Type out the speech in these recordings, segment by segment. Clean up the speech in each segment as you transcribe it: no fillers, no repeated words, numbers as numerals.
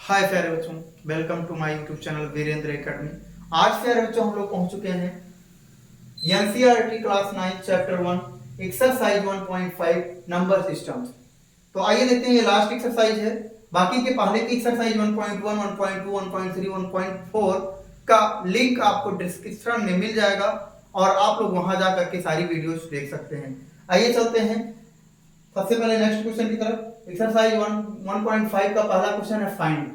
हाय प्यारे बच्चों, welcome to my YouTube channel Virendra academy. आज प्यारे बच्चों हम लोग पहुंच चुके हैं NCERT class 9 chapter 1 exercise 1.5 number systems. तो आइए देखते हैं, ये लास्ट एक्सरसाइज है। बाकी के पहले की एक्सरसाइज 1.1, 1.2, 1.3, 1.4 का लिंक आपको डिस्क्रिप्शन में मिल जाएगा और आप लोग वहां जा करके सारी वीडियोस देख सकते हैं। आइए चलते हैं सबसे पहले नेक्स्ट क्वेश्चन की तरफ। एक्सरसाइज 1.5 का पहला क्वेश्चन है फाइंड।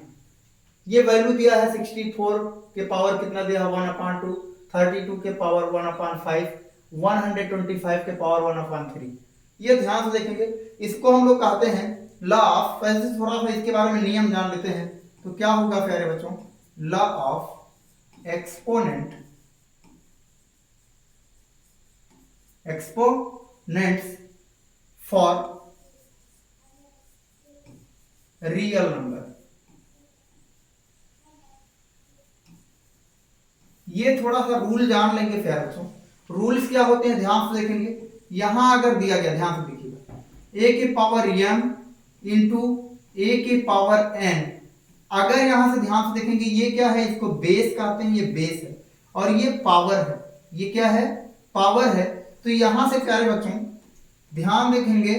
ये वैल्यू दिया है 64 के पावर कितना दिया है 1/2, 32 के पावर 1/5, 125 के पावर 1/3। ये ध्यान से देखेंगे, इसको हम लोग कहते हैं लॉ ऑफ। वैसे थोड़ा सा इसके बारे में नियम जान लेते हैं तो क्या होगा प्यारे बच्चों, law of exponents for real number. ये थोड़ा सा रूल जान लेंगे प्यारे बच्चों। रूल्स क्या होते हैं ध्यान से देखेंगे। यहां अगर दिया गया, ध्यान से देखिएगा, ए के पावर m इंटू ए के पावर n। अगर यहां से ध्यान से देखेंगे, ये क्या है, इसको बेस कहते हैं, ये बेस है और ये पावर है। ये क्या है, पावर है। तो यहां से प्यारे बच्चों ध्यान देखेंगे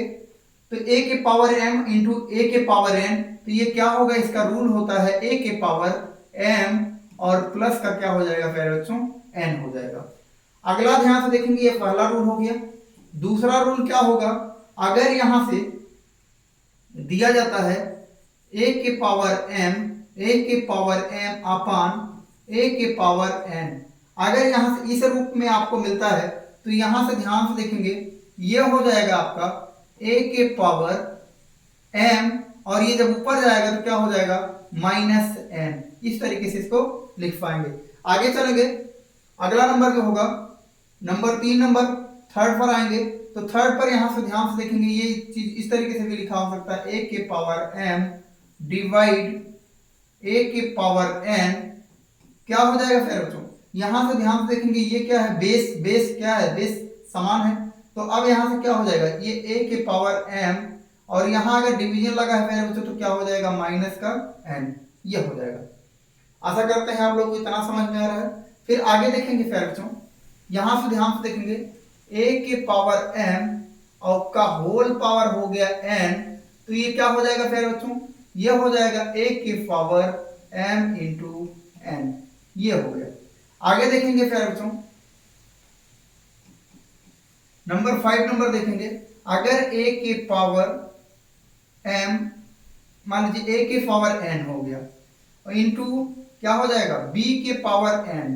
तो a के पावर m इंटू ए के पावर n, तो ये क्या होगा, इसका रूल होता है a के पावर m और प्लस का क्या हो जाएगा प्यारे बच्चों, n हो जाएगा। अगला ध्यान से देखेंगे, ये पहला रूल हो गया। दूसरा रूल क्या होगा, अगर यहां से दिया जाता है a के पावर m अपान a के पावर n, अगर यहां से इस रूप में आपको मिलता है तो यहां से ध्यान से देखेंगे, ये हो जाएगा आपका a के पावर m और ये जब ऊपर जाएगा तो क्या हो जाएगा, -n। इस तरीके से इसको लिख पाएंगे। आगे चलेंगे, अगला नंबर जो होगा नंबर 3, नंबर थर्ड पर आएंगे तो थर्ड पर यहां से ध्यान से देखेंगे, ये चीज इस तरीके से भी लिखा हो सकता है, a के पावर m डिवाइड a के पावर n। क्या हो जाएगा फिर बच्चों, यहां से ध्यान से देखेंगे, ये क्या है, बेस। बेस क्या है, बेस समान है। तो अब यहां से क्या हो जाएगा, ये a के पावर m और यहां अगर डिवीजन लगा है मेरे बच्चों तो क्या हो जाएगा, माइनस का n। ये हो जाएगा। आशा करते हैं आप लोग को इतना समझ में आ रहा है। फिर आगे देखेंगे फिर बच्चों, यहां से ध्यान से देखेंगे, a के पावर m और का होल पावर हो गया n, तो ये क्या हो जाएगा फिर बच्चों, ये हो जाएगा a के पावर m इंटू n। ये हो गया। आगे देखेंगे फिर बच्चों नंबर 5 नंबर देखेंगे, अगर a के पावर m, मान लीजिए a के पावर n हो गया और इंटू क्या हो जाएगा, b के पावर n,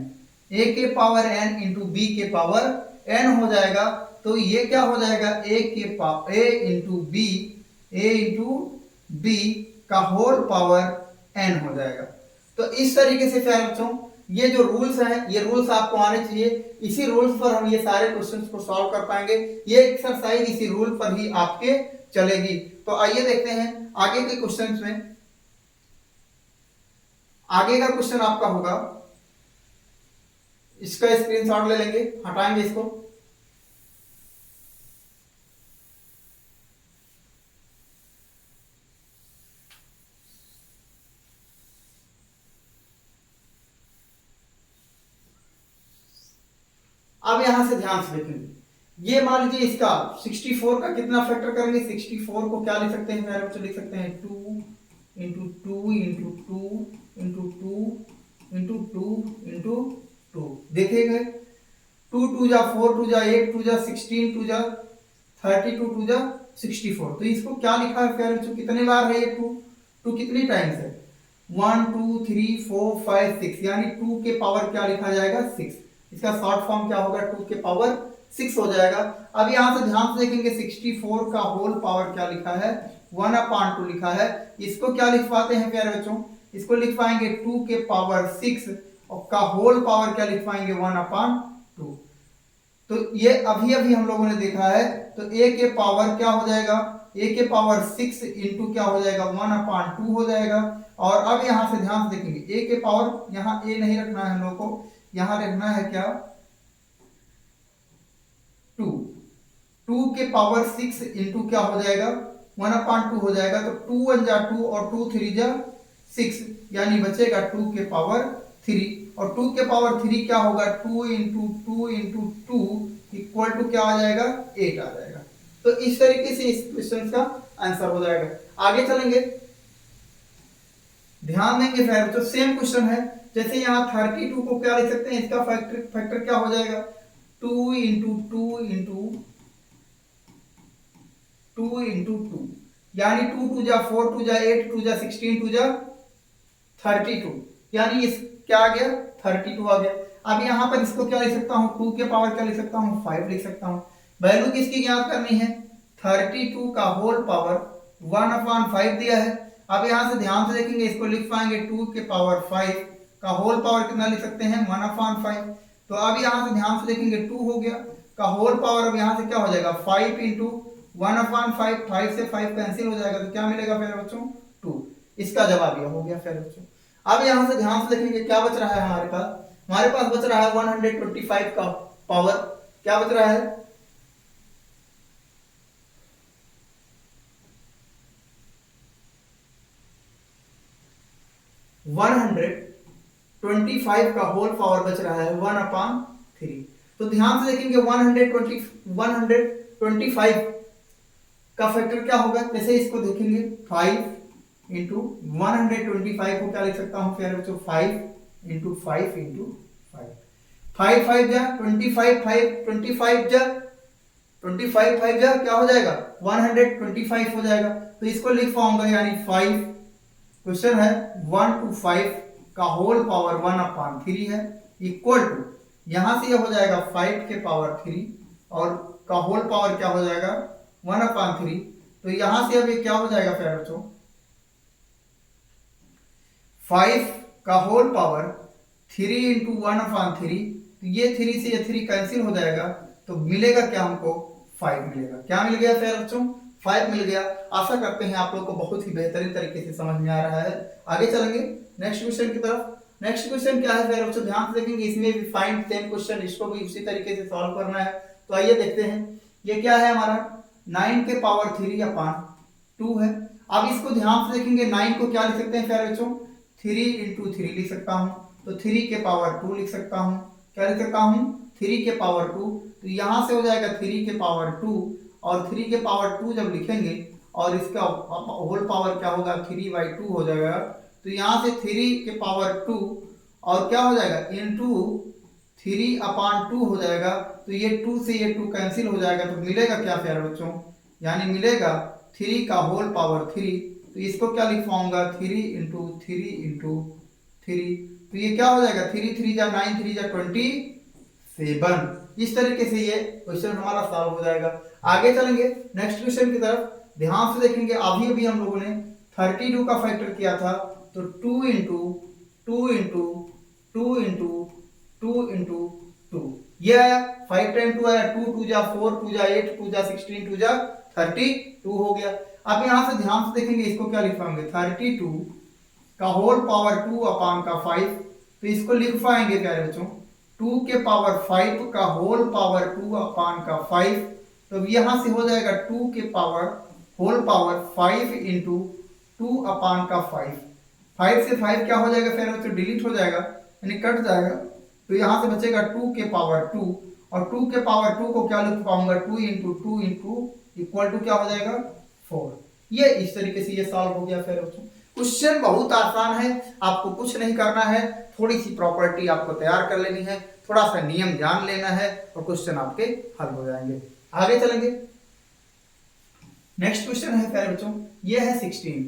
a के पावर n इंटू b के पावर n हो जाएगा। तो ये क्या हो जाएगा, a इंटू b का होल पावर n हो जाएगा। तो इस तरीके से प्यारे बच्चों ये जो रूल्स हैं, ये रूल्स आपको आने चाहिए। इसी रूल्स पर हम ये सारे क्वेश्चंस को सॉल्व कर पाएंगे। ये एक्सरसाइज इसी रूल पर ही आपके चलेगी। तो आइए देखते हैं आगे के क्वेश्चंस में। आगे का क्वेश्चन आपका होगा, इसका स्क्रीनशॉट ले लेंगे, हटाएंगे इसको। अब यहां से ध्यान से देखेंगे, ये मान लीजिए इसका 64 का कितना फैक्टर करेंगे, 64 को क्या लिख सकते हैं मेरे बच्चे, लिख सकते हैं 2 into 2 into 2 into 2 into 2 into 2। देखिएगा 2 2 जा 4 2 जा 8 2 जा 16 2 जा 32 2 जा 64। तो इसको क्या लिखा है प्यारे बच्चों, कितने बार है ये 2 कितनी टाइम्स है, 1 2 3 4 5 6, यानी 2 के पावर क्या लिखा जाएगा, 6। इसका शॉर्ट फॉर्म क्या होगा, 2 के पावर 6 हो जाएगा। अब यहां से ध्यान से देखेंगे, 64 का होल पावर क्या लिखा है, 1/2 लिखा है। इसको क्या लिख पाते हैं प्यारे बच्चों, इसको लिख पाएंगे 2 के पावर 6 और का होल पावर क्या लिख पाएंगे, 1/2। तो ये अभी अभी हम लोगों ने देखा है। तो a के पावर क्या हो जाएगा, a के पावर 6 इंटू क्या हो जाएगा, 1/2 हो जाएगा। और अब यहां से ध्यान से देखेंगे, a के पावर, यहां a नहीं रखना है हम लोग को, यहां रखना है क्या, 2। 2 के पावर 6 इंटू क्या हो जाएगा, 1/2 हो जाएगा। तो 2 1 जा 2 और 2 3 जा 6, यानी बचेगा 2 के पावर 3, और 2 के पावर 3 क्या होगा, 2 इंटू 2 इंटू 2 इक्वल टू क्या आ जाएगा, 8 आ जाएगा। तो इस तरीके से इस क्वेश्चन का आंसर हो जाएगा। आगे चलेंगे, ध्यान देंगे फिर तो सेम क्वेश्चन है। जैसे यहाँ 32 को क्या लिख सकते हैं, इसका फैक्टर क्या हो जाएगा, 2 इंटू 2 इंटू 2 इंटू 2, यानी 2 2 जा 4, 2 जा 8, 2 जा 16, 2 जा 32, यानी इस क्या आ गया, 32 आ गया। अब यहाँ पर इसको क्या लिख सकता हूँ, 2 के पावर क्या लिख सकता हूँ, 5 लिख सकता हूँ। वैल्यू किसकी ज्ञात करनी है, 32 का होल पावर 1/5 दिया है। अब यहाँ से ध्यान से देखेंगे, इसको लिख पाएंगे 2 के पावर 5 का होल पावर कितना लिख सकते हैं, 1/5। तो अब यहाँ से ध्यान से देखेंगे 2 हो गया का होल पावर, अब यहाँ से क्या हो जाएगा, 5 इंटू 1/5, 5 से 5 कैंसिल हो जाएगा, तो क्या मिलेगा फिर बच्चों, 2। इसका जवाब यह हो गया फिर बच्चों। अब यहाँ से ध्यान से देखेंगे क्या बच रहा है हमारे पास बच रहा है 125 का पावर, क्या बच रहा है, 125 का होल पावर बच रहा है 1/3। तो ध्यान से देखेंगे 125 का फैक्टर क्या होगा, जैसे इसको देखेंगे 5 इंटू 125 को क्या लिख सकता हूं फिर बच्चों, 5 इंटू 5 इंटू 5, 5 5 जा 25, 5 25 जा 25 5 जा क्या हो जाएगा, 125 हो जाएगा। तो इसको लिख पाऊंगा, यानी 5, क्वेश्चन है 1 to 5 का होल पावर 1/3 है, इक्वल टू यहां से ये हो जाएगा 5 के पावर 3 और का होल पावर क्या हो जाएगा 1/3। तो यहां से अब ये क्या हो जाएगा फिर बच्चों, 5 का होल पावर 3 इंटू 1/3, तो ये 3 से ये 3 कैंसिल हो जाएगा, तो मिलेगा क्या हमको, 5 मिलेगा। क्या मिल गया फिर बच्चों, 5 मिल गया। आशा करते हैं आप लोग को बहुत ही बेहतरीन तरीके से समझ में आ रहा है। आगे चलेंगे नेक्स्ट क्वेश्चन की तरफ। नेक्स्ट क्वेश्चन क्या है फिर बच्चों, ध्यान से देखेंगे, इसमें भी फाइंड सेम क्वेश्चन, इसको भी उसी तरीके से सॉल्व करना है। तो आइए देखते हैं, ये क्या है हमारा 9 के पावर 3/2 है। अब इसको ध्यान से देखेंगे, 9 को क्या लिख सकते हैं फिर बच्चों, 3 इंटू 3 लिख सकता हूँ, तो 3 के पावर 2 लिख सकता हूँ। क्या लिख सकता हूँ, 3 के पावर 2, तो यहां से हो जाएगा 3 के पावर 2, और 3 के पावर 2 जब लिखेंगे और इसका होल पावर क्या होगा, 3/2 हो जाएगा। तो यहाँ से 3 के पावर 2 और क्या हो जाएगा, इंटू 3/2 हो जाएगा। तो ये 2 से ये 2 कैंसिल हो जाएगा, तो मिलेगा क्या प्यारे बच्चों, यानी मिलेगा 3 का होल पावर 3। तो इसको क्या लिख पाऊंगा, 3 इंटू 3 इंटू 3, तो ये क्या हो जाएगा, 3 3 जा 9, 3 जा 27। इस तरीके से ये क्वेश्चन हमारा सॉल्व हो जाएगा। आगे चलेंगे नेक्स्ट क्वेश्चन की तरफ। ध्यान से देखेंगे, अभी हम लोगों ने 32 का फैक्टर किया था, तो 2 इंटू 2 इंटू 2 इंटू 2 इंटू 2, ये आया 5 टाइम 2 आया, 2 2 जा 4, 2 जा 8, 2 जा 16, 2 जा 32 हो गया। अब यहां से ध्यान से देखेंगे, इसको क्या लिख पाएंगे, 32 का होल पावर 2/5, तो इसको लिख पाएंगे प्यारे बच्चों, 2 के पावर 5 का होल पावर 2/5, तो यहां से हो जाएगा 2 के पावर होल पावर 5 इंटू 2/5। 5 से 5 क्या हो जाएगा फिर बच्चों, डिलीट हो जाएगा, यानी कट जाएगा। तो यहां से बचेगा 2 के पावर 2, और 2 के पावर 2 को क्या लिख पाऊंगा, 2 इंटू 2 इंटू इक्वल टू क्या हो जाएगा, 4। ये इस तरीके से ये सॉल्व हो गया फिर बच्चों। क्वेश्चन बहुत आसान है, आपको कुछ नहीं करना है, थोड़ी सी प्रॉपर्टी आपको तैयार कर लेनी है, थोड़ा सा नियम जान लेना है, और क्वेश्चन आपके हल हो जाएंगे। आगे चलेंगे, नेक्स्ट क्वेश्चन है प्यारे बच्चों, ये है 16।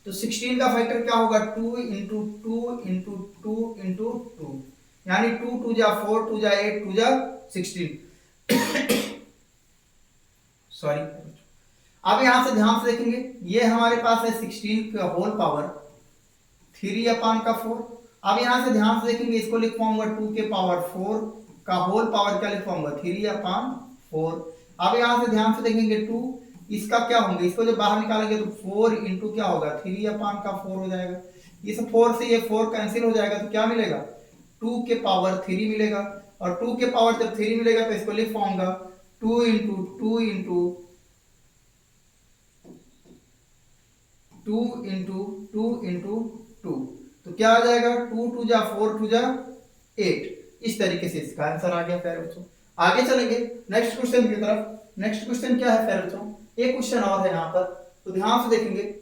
तो 16 का फैक्टर क्या होगा, 2 इंटू 2 इंटू 2 इंटू 2, यानी 2 2 जा 4, 2 जा 8, 2 जा 16 सॉरी। अब यहां से ध्यान से देखेंगे, ये हमारे पास है 16 का होल पावर 3/4। अब यहां से ध्यान से देखेंगे, इसको लिख पाऊंगा 2 के पावर 4 का होल पावर क्या लिख पाऊंगा, 3/4। अब यहां से ध्यान से देखेंगे 2, इसका क्या होगा, इसको जब बाहर निकालेंगे तो 4 इंटू क्या होगा, 3/4 हो जाएगा। इस 4 से ये 4 कैंसिल हो जाएगा, तो क्या मिलेगा, 2 के पावर 3 मिलेगा। और 2 के पावर जब 3 मिलेगा तो इसको लिख पाऊंगा 2 इंटू 2 इंटू 2 इंटू 2 इंटू 2, क्या आ जाएगा, 2 2 जा 4 2 जा 8। इस तरीके से इसका आंसर आ गया प्यारे बच्चों। आगे चलेंगे नेक्स्ट क्वेश्चन की तरफ। नेक्स्ट क्वेश्चन क्या है प्यारे बच्चों, एक क्वेश्चन और है यहाँ पर, तो ध्यान से देखेंगे।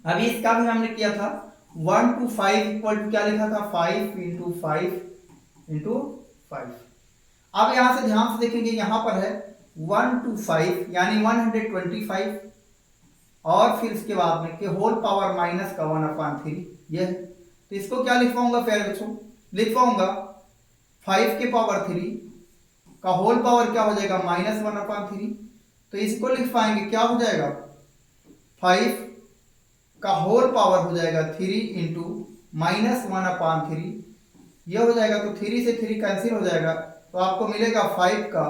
अभी इसका भी हमने किया था 1 to 5 इक्वल टू क्या लिखा था, 5 into 5 into 5। अब यहां से ध्यान से देखेंगे, यहां पर है 1 to 5 यानी 125, और फिर इसके बाद में के होल पावर माइनस का 1/3 ये है। तो इसको क्या लिखवाऊंगा प्यारे बच्चों, लिखवाऊंगा 5 के पावर 3 का होल पावर क्या हो जाएगा, -1/3। तो इसको लिख पाएंगे क्या हो जाएगा, 5 का होल पावर हो जाएगा 3 इंटू -1/3 ये हो जाएगा। तो 3 से 3 कैंसिल हो जाएगा, तो आपको मिलेगा 5 का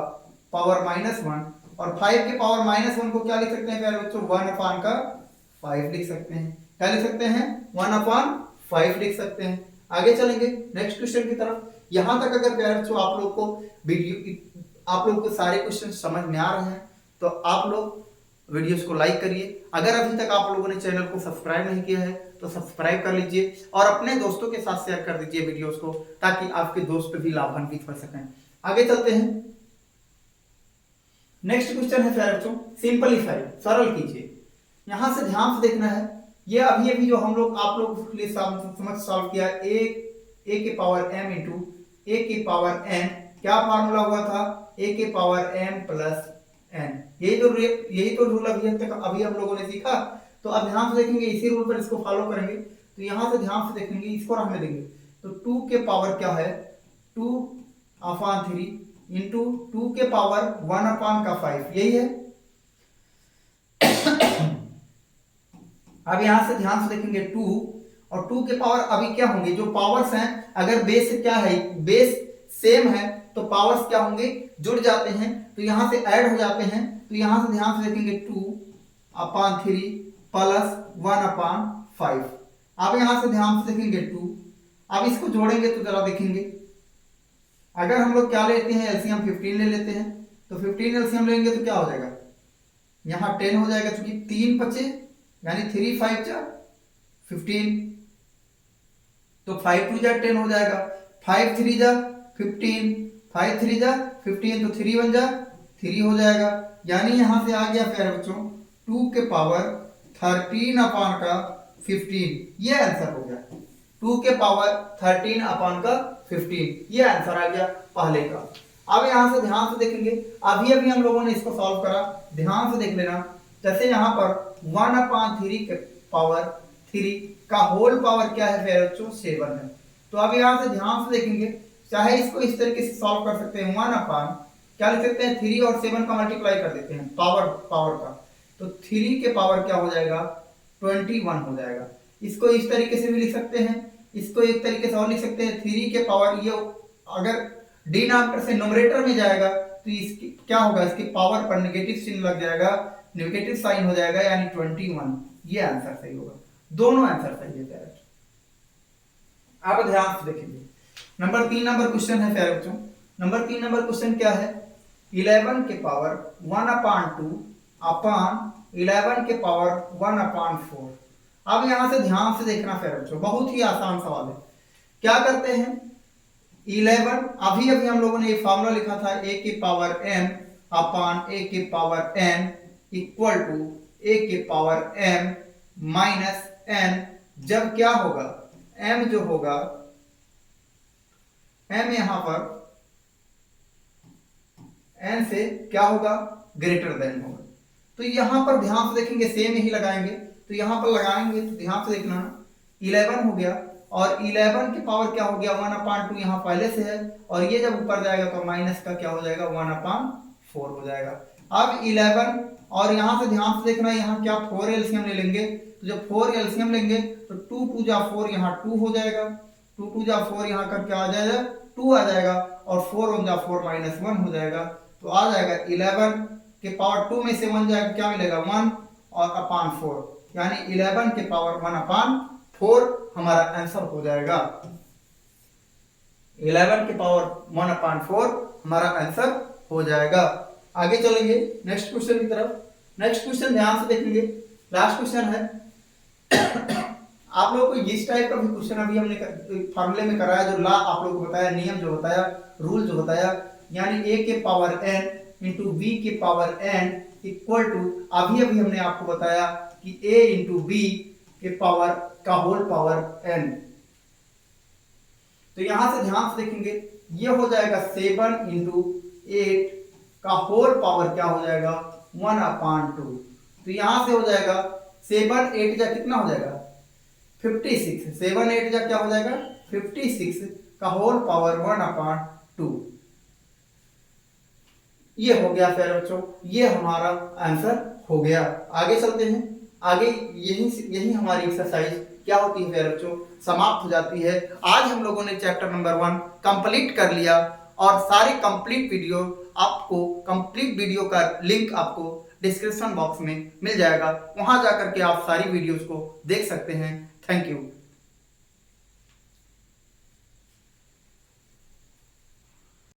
पावर -1, और 5 के पावर -1 को क्या लिख सकते हैं प्यारे बच्चों, 1/5 लिख सकते हैं। क्या लिख सकते हैं, 1/5 लिख सकते हैं। आगे चलेंगे नेक्स्ट क्वेश्चन की तरफ। यहां तक अगर प्यारे बच्चों आप लोग को सारे क्वेश्चन समझ में आ रहे हैं तो आप लोग वीडियोस को लाइक करिए। अगर अभी तक आप लोगों ने चैनल को सब्सक्राइब नहीं किया है तो सब्सक्राइब कर लीजिए, और अपने दोस्तों के साथ शेयर कर दीजिए वीडियोस को, ताकि आपके दोस्त भी लाभान्वित हो सकें। आगे चलते हैं। नेक्स्ट क्वेश्चन है प्यारे बच्चों, सिंपलीफाई, सरल कीजिए। यहां से ध्यान से देखना है, ये अभी जो हम लोग आप लोग के लिए समझ सॉल्व किया, a के पावर m इंटू a के पावर n, क्या फार्मूला हुआ था, a के पावर m प्लस n। यही तो रूल अभी हम लोगों ने सीखा। तो अब ध्यान से देखेंगे, इसी रूल पर इसको फॉलो करेंगे। तो यहां से ध्यान से देखेंगे, इसको रहने देंगे। तो 2 के पावर क्या है, 2/3 इंटू 2 के पावर 1/5 यही है। अब यहां से ध्यान से देखेंगे 2 और 2 के पावर अभी क्या होंगे, जो पावर्स हैं अगर बेस से क्या है, बेस सेम है तो पावर्स क्या होंगे, जुड़ जाते हैं, तो यहां से ऐड हो जाते हैं। तो यहां से ध्यान से देखेंगे 2/3 प्लस 1/5। अब यहां से ध्यान से देखेंगे 2। अब इसको जोड़ेंगे तो जरा देखेंगे, अगर हम लोग क्या लेते हैं, एलसीएम 15 ले लेते हैं। तो 15 एलसीएम लेंगे तो क्या हो जाएगा, यहां 10 हो जाएगा, क्योंकि 3 बचे यानी 3 5 जा 15, तो 5 2 जा 10 हो जाएगा, 5 3 जा 15, 5 3 जा 15, तो 3 1 जा 3 हो जाएगा। यानी यहां से आ गया प्यारे बच्चों 2 के पावर 13/15, ये आंसर हो गया। 2 के पावर 13/15 ये आंसर आ गया पहले का। अब यहां से ध्यान से देखेंगे, अभी हम लोगों ने इसको सॉल्व करा, ध्यान से देख लेना। जैसे यहां पर 1/3 के पावर 3 का होल पावर क्या है प्यारे बच्चों, 7 है। तो अब यहां से ध्यान से देखेंगे, चाहे इसको इस तरीके से सॉल्व कर सकते हैं, 1 क्या लिख सकते हैं, 3 और 7 का मल्टीप्लाई कर देते हैं पावर का, तो 3 के पावर क्या हो जाएगा, 21 हो जाएगा। इसको इस तरीके से भी लिख सकते हैं, इसको एक तरीके से और लिख सकते हैं, 3 के पावर, ये अगर डिनोमिनेटर से न्यूमरेटर में जाएगा तो इसकी क्या होगा, इसके पावर पर नेगेटिव चिन्ह लग जाएगा, नेगेटिव साइन हो जाएगा, यानी 21। ये आंसर सही होगा, दोनों आंसर सही है प्यारे। अब ध्यान से देखेंगे, नंबर 3 नंबर क्वेश्चन है प्यारे बच्चों। नंबर 3 नंबर क्वेश्चन क्या है, 11 के पावर 1/2 अपॉन 11 के पावर 1/4। अब यहां से ध्यान से देखना प्यारे बच्चों, बहुत ही आसान सवाल है। क्या करते हैं, 11 अभी हम लोगों ने ये फॉर्मूला लिखा था, a के पावर m अपॉन a के power n equal to a के पावर m माइनस n। जब क्या होगा, m जो होगा, m यहां पर n से क्या होगा, ग्रेटर देन होगा। तो यहां पर ध्यान से देखेंगे, सेम ही लगाएंगे, तो यहां पर लगाएंगे तो ध्यान से देखना, 11 हो गया और 11 की पावर क्या हो गया, 1/2 यहां पहले से है, और ये जब ऊपर जाएगा तो माइनस का क्या हो जाएगा, 1/4 हो जाएगा। अब 11 और यहां से ध्यान से देखना, यहां क्या 4 एलसीएम ले लेंगे, तो जब 4 एलसीएम लेंगे तो 2 2 जा 4 यहां 2 हो जाएगा, 2 2 जा 4 यहां कर क्या आ जाएगा, 2 आ जाएगा, और 4 1 जा 4 -1 हो जाएगा। तो आ जाएगा 11 के पावर 2 में से 1 जाएगा, क्या मिलेगा, 1 और अपान 4, यानी 11 के पावर 1/4 हमारा आंसर हो जाएगा। 11 के पावर 1/4 हमारा आंसर हो जाएगा। आगे चलेंगे नेक्स्ट क्वेश्चन की तरफ। नेक्स्ट क्वेश्चन ध्यान से देखेंगे, लास्ट क्वेश्चन है। आप लोगों को इस टाइप का भी क्वेश्चन अभी हमने फॉर्मूले में कराया, जो ला आप लोगों को बताया, नियम जो बताया, रूल जो बताया, यानी ए के पावर n इंटू बी के पावर n इक्वल टू, अभी अभी हमने आपको बताया कि a इंटू बी के पावर का होल पावर n। तो यहां से ध्यान से देखेंगे, ये हो जाएगा 7 इंटू 8 का होल पावर क्या हो जाएगा 1/2। तो यहां से हो जाएगा 7 8 जा कितना हो जाएगा 56, 7 8 जा क्या हो जाएगा 56 का होल पावर 1/2। ये हो गया फिर बच्चों, ये हमारा आंसर हो गया। आगे चलते हैं, आगे यही हमारी एक्सरसाइज क्या होती है फिर बच्चों, समाप्त हो जाती है। आज हम लोगों ने चैप्टर नंबर 1 कंप्लीट कर लिया, और सारे कंप्लीट वीडियो का लिंक आपको डिस्क्रिप्शन बॉक्स में मिल जाएगा, वहां जाकर के आप सारी वीडियोस को देख सकते हैं। Thank you.